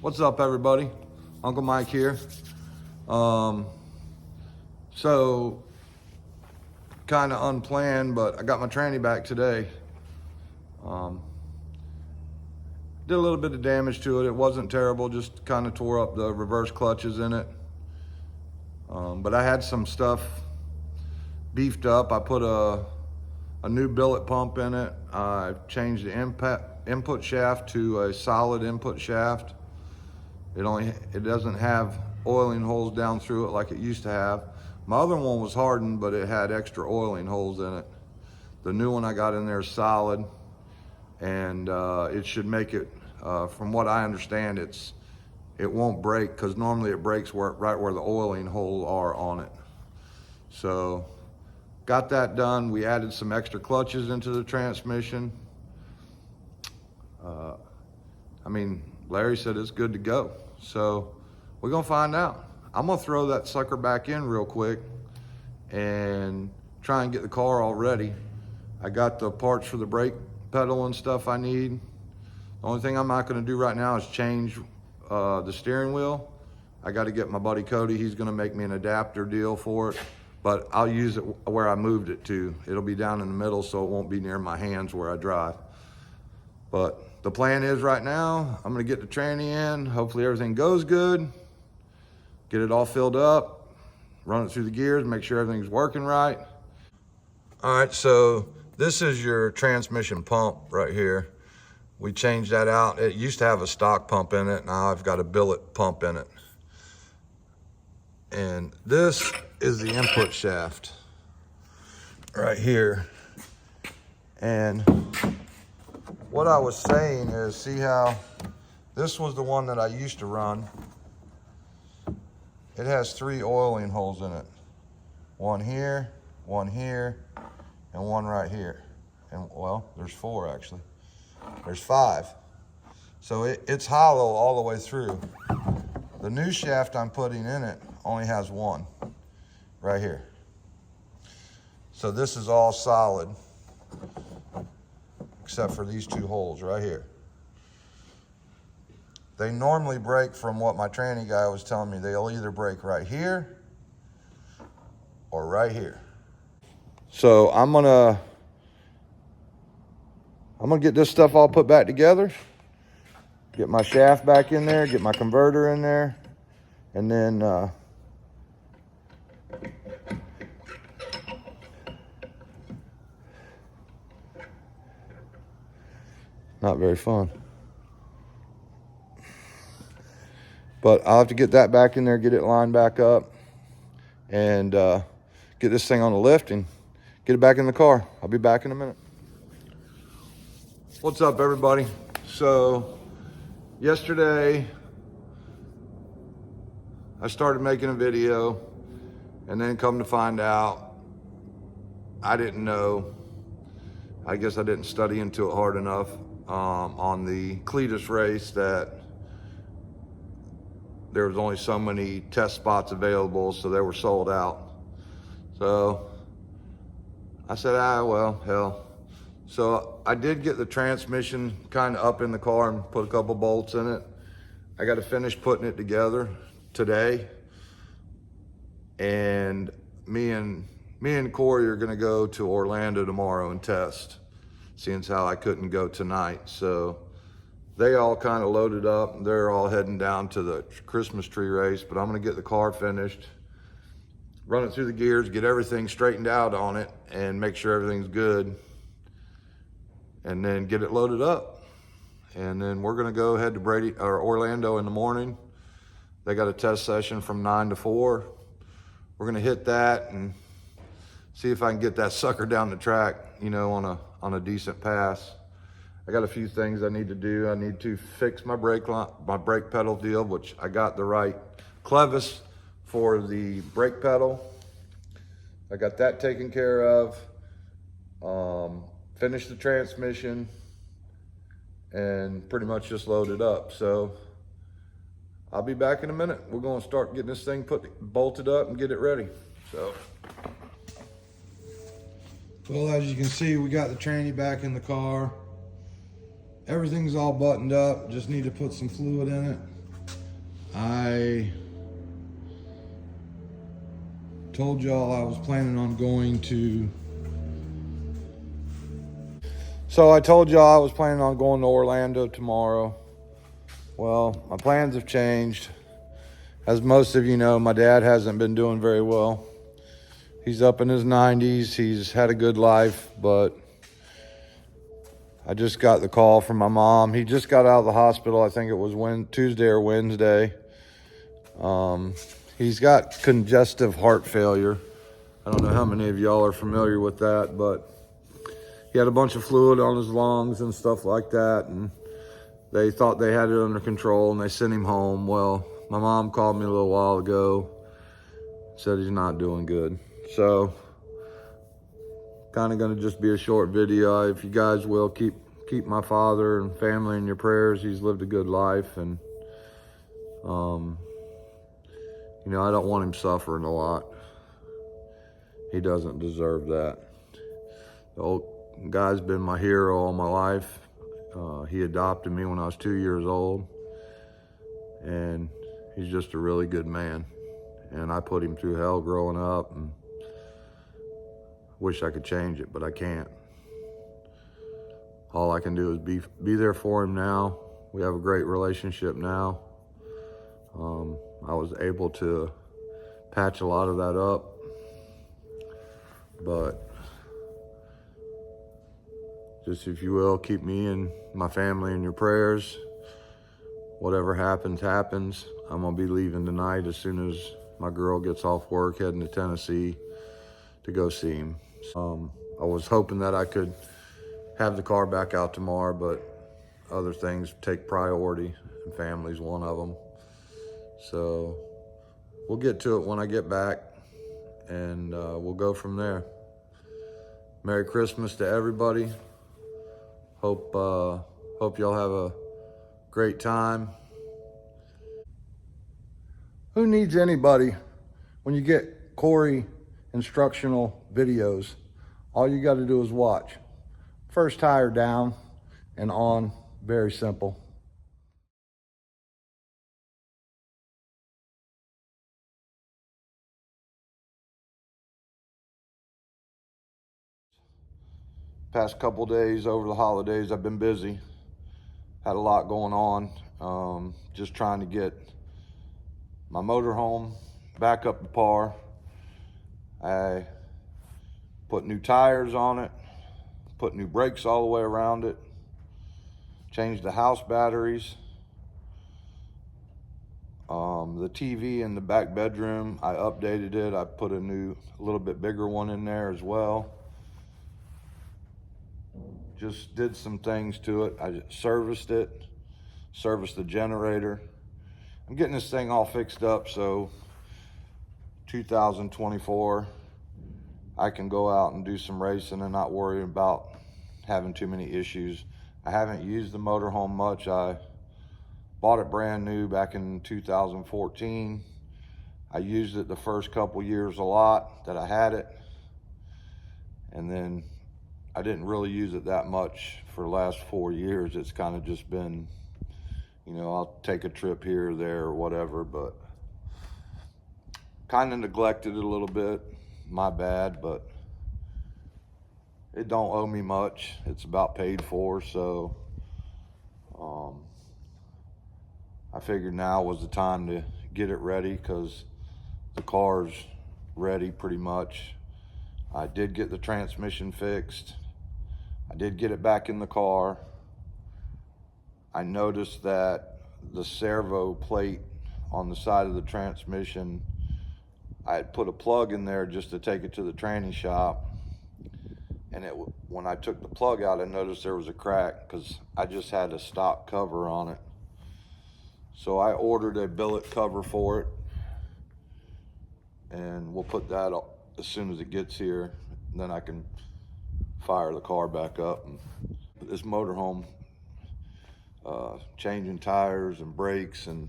What's up, everybody? Uncle Mike here. So kind of unplanned, but I got my tranny back today. Did a little bit of damage to it. It wasn't terrible, just kind of tore up the reverse clutches in it. But I had some stuff beefed up. I put a new billet pump in it. I changed the input shaft to a solid input shaft. It doesn't have oiling holes down through it like it used to have. My other one was hardened, but it had extra oiling holes in it. The new one I got in there is solid, and it should make it, from what I understand, it won't break, because normally it breaks right where the oiling holes are on it. So got that done. We added some extra clutches into the transmission. Larry said it's good to go. So we're gonna find out. I'm gonna throw that sucker back in real quick and try and get the car all ready. I got the parts for the brake pedal and stuff I need. The only thing I'm not gonna do right now is change the steering wheel. I gotta get my buddy Cody. He's gonna make me an adapter deal for it, but I'll use it where I moved it to. It'll be down in the middle, so it won't be near my hands where I drive. But the plan is right now, I'm gonna get the tranny in. Hopefully everything goes good. Get it all filled up, run it through the gears, make sure everything's working right. All right, so this is your transmission pump right here. We changed that out. It used to have a stock pump in it. Now I've got a billet pump in it. And this is the input shaft right here. And what I was saying is, see how this was the one that I used to run. It has 3 oiling holes in it. One here, and one right here. And well, there's 4 actually. There's 5. So it's hollow all the way through. The new shaft I'm putting in it only has 1 right here. So this is all solid, except for these 2 holes right here. They normally break, from what my tranny guy was telling me, they'll either break right here or right here. So I'm gonna get this stuff all put back together, get my shaft back in there, get my converter in there, and then not very fun. But I'll have to get that back in there, get it lined back up, and get this thing on the lift and get it back in the car. I'll be back in a minute. What's up, everybody? So yesterday I started making a video, and then come to find out, I didn't know. I guess I didn't study into it hard enough on the Cletus race, that there was only so many test spots available, so they were sold out. So I said, well, hell. So I did get the transmission kind of up in the car and put a couple bolts in it. I got to finish putting it together today. And me and Corey are gonna go to Orlando tomorrow and test, seeing as how I couldn't go tonight. So they all kind of loaded up. They're all heading down to the Christmas tree race, but I'm gonna get the car finished, run it through the gears, get everything straightened out on it, and make sure everything's good, and then get it loaded up. And then we're gonna go head to Orlando in the morning. They got a test session from 9 to 4. We're gonna hit that and see if I can get that sucker down the track, you know, on a decent pass. I got a few things I need to do. I need to fix my brake pedal deal, which I got the right clevis for the brake pedal. I got that taken care of. Finish the transmission and pretty much just load it up. So I'll be back in a minute. We're gonna start getting this thing bolted up and get it ready. So, well, as you can see, we got the tranny back in the car. Everything's all buttoned up, just need to put some fluid in it. I told y'all I was planning on going to. So I told y'all I was planning on going to Orlando tomorrow. Well, my plans have changed. As most of you know, my dad hasn't been doing very well. He's up in his 90s. He's had a good life, but I just got the call from my mom. He just got out of the hospital. I think it was Tuesday or Wednesday. He's got congestive heart failure. I don't know how many of y'all are familiar with that, but he had a bunch of fluid on his lungs and stuff like that, and they thought they had it under control, and they sent him home. Well, my mom called me a little while ago, said he's not doing good. So, kind of going to just be a short video. If you guys will, keep my father and family in your prayers. He's lived a good life, and you know, I don't want him suffering a lot. He doesn't deserve that. The old guy's been my hero all my life. He adopted me when I was 2 years old, and he's just a really good man. And I put him through hell growing up, and wish I could change it, but I can't. All I can do is be there for him now. We have a great relationship now. I was able to patch a lot of that up, but just, if you will, keep me and my family in your prayers. Whatever happens, happens. I'm gonna be leaving tonight as soon as my girl gets off work, heading to Tennessee to go see him. I was hoping that I could have the car back out tomorrow, but other things take priority, and family's one of them. So we'll get to it when I get back, and we'll go from there. Merry Christmas to everybody. Hope y'all have a great time. Who needs anybody when you get Corey instructional videos? All you got to do is watch. First tire down and on, very simple. Past couple days over the holidays, I've been busy. Had a lot going on. Just trying to get my motorhome back up to par. I put new tires on it, put new brakes all the way around it, changed the house batteries. The TV in the back bedroom, I updated it. I put a little bit bigger one in there as well. Just did some things to it. I serviced it, serviced the generator. I'm getting this thing all fixed up so 2024 I can go out and do some racing and not worry about having too many issues. I haven't used the motorhome much. I bought it brand new back in 2014. I used it the first couple years a lot that I had it, and then I didn't really use it that much for the last 4 years. It's kind of just been, you know, I'll take a trip here or there or whatever, but kind of neglected it a little bit. My bad, but it don't owe me much. It's about paid for, so I figured now was the time to get it ready, because the car's ready pretty much. I did get the transmission fixed. I did get it back in the car. I noticed that the servo plate on the side of the transmission, I had put a plug in there just to take it to the tranny shop, and when I took the plug out, I noticed there was a crack because I just had a stock cover on it. So I ordered a billet cover for it, and we'll put that up as soon as it gets here. Then I can fire the car back up. And this motorhome, changing tires and brakes, and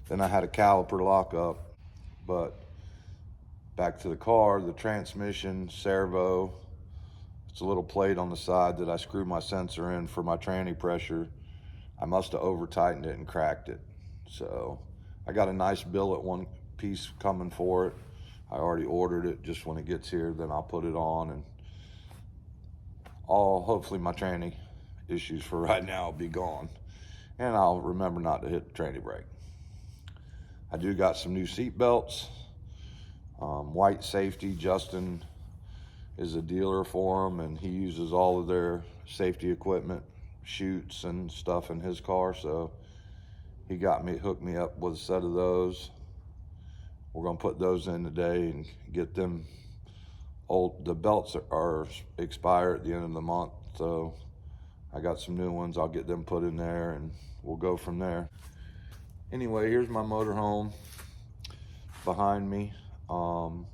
then I had a caliper lock up. But back to the car, the transmission, servo, it's a little plate on the side that I screwed my sensor in for my tranny pressure. I must have over tightened it and cracked it. So I got a nice billet one piece coming for it. I already ordered it. Just when it gets here, then I'll put it on, and hopefully my tranny issues for right now will be gone, and I'll remember not to hit the tranny brake. I do got some new seat belts, white safety. Justin is a dealer for them, and he uses all of their safety equipment, chutes and stuff in his car, so he hooked me up with a set of those. We're gonna put those in today and get them the belts are expire at the end of the month, so I got some new ones. I'll get them put in there and we'll go from there. Anyway, here's my motorhome behind me. We'll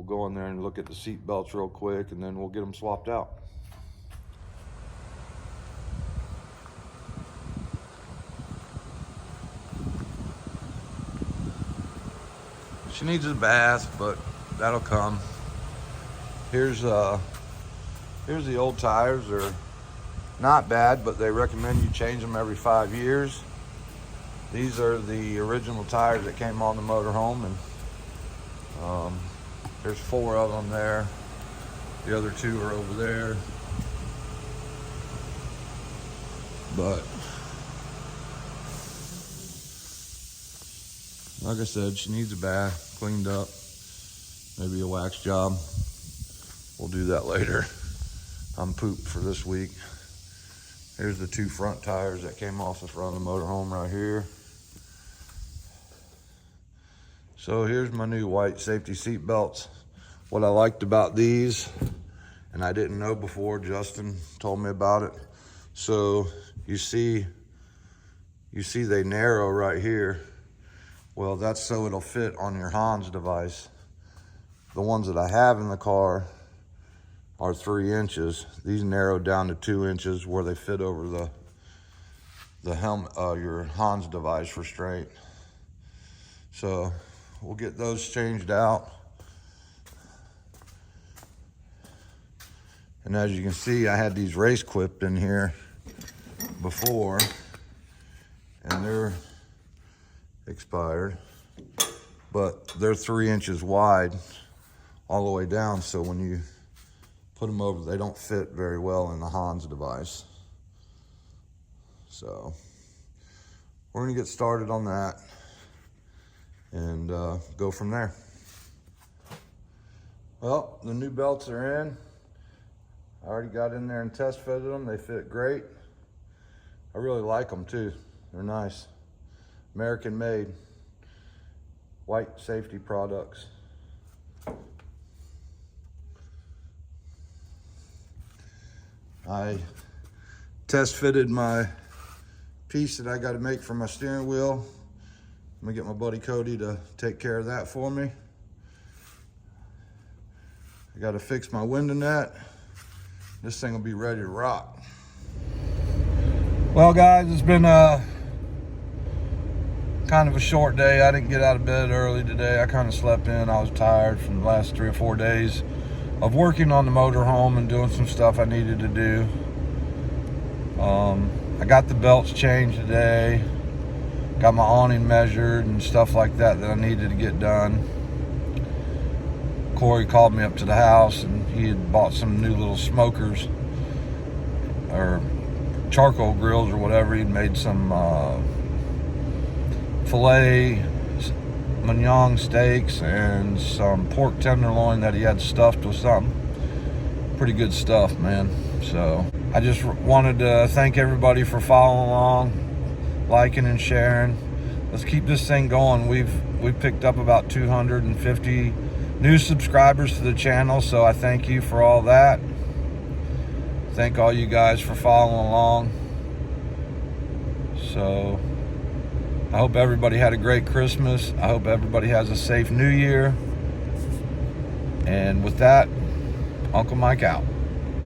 go in there and look at the seat belts real quick, and then we'll get them swapped out. She needs a bath, but that'll come. Here's the old tires. They're not bad, but they recommend you change them every 5 years. These are the original tires that came on the motorhome, and there's 4 of them there. The other 2 are over there. But like I said, she needs a bath, cleaned up, maybe a wax job. We'll do that later. I'm pooped for this week. Here's the 2 front tires that came off the front of the motorhome right here. So here's my new white safety seat belts. What I liked about these, and I didn't know before, Justin told me about it. So you see they narrow right here. Well, that's so it'll fit on your Hans device. The ones that I have in the car are 3 inches. These narrow down to 2 inches where they fit over the helmet, your Hans device restraint. So we'll get those changed out. And as you can see, I had these race clipped in here before, and they're expired, but they're 3 inches wide all the way down, so when you put them over, they don't fit very well in the Hans device. So we're gonna get started on that and go from there. Well, the new belts are in. I already got in there and test fitted them. They fit great. I really like them too. They're nice. American made, white safety products. I test fitted my piece that I got to make for my steering wheel. I'm gonna get my buddy Cody to take care of that for me. I got to fix my window net. This thing will be ready to rock. Well guys, it's been kind of a short day. I didn't get out of bed early today. I kind of slept in. I was tired from the last 3 or 4 days of working on the motorhome and doing some stuff I needed to do. I got the belts changed today. Got my awning measured and stuff like that I needed to get done. Corey called me up to the house, and he had bought some new little smokers or charcoal grills or whatever. He'd made some filet mignon steaks and some pork tenderloin that he had stuffed with something. Pretty good stuff, man. So I just wanted to thank everybody for following along, liking and sharing. Let's keep this thing going. We've picked up about 250 new subscribers to the channel, so I thank you for all that. Thank all you guys for following along. So I hope everybody had a great Christmas. I hope everybody has a safe New Year. And with that, Uncle Mike out.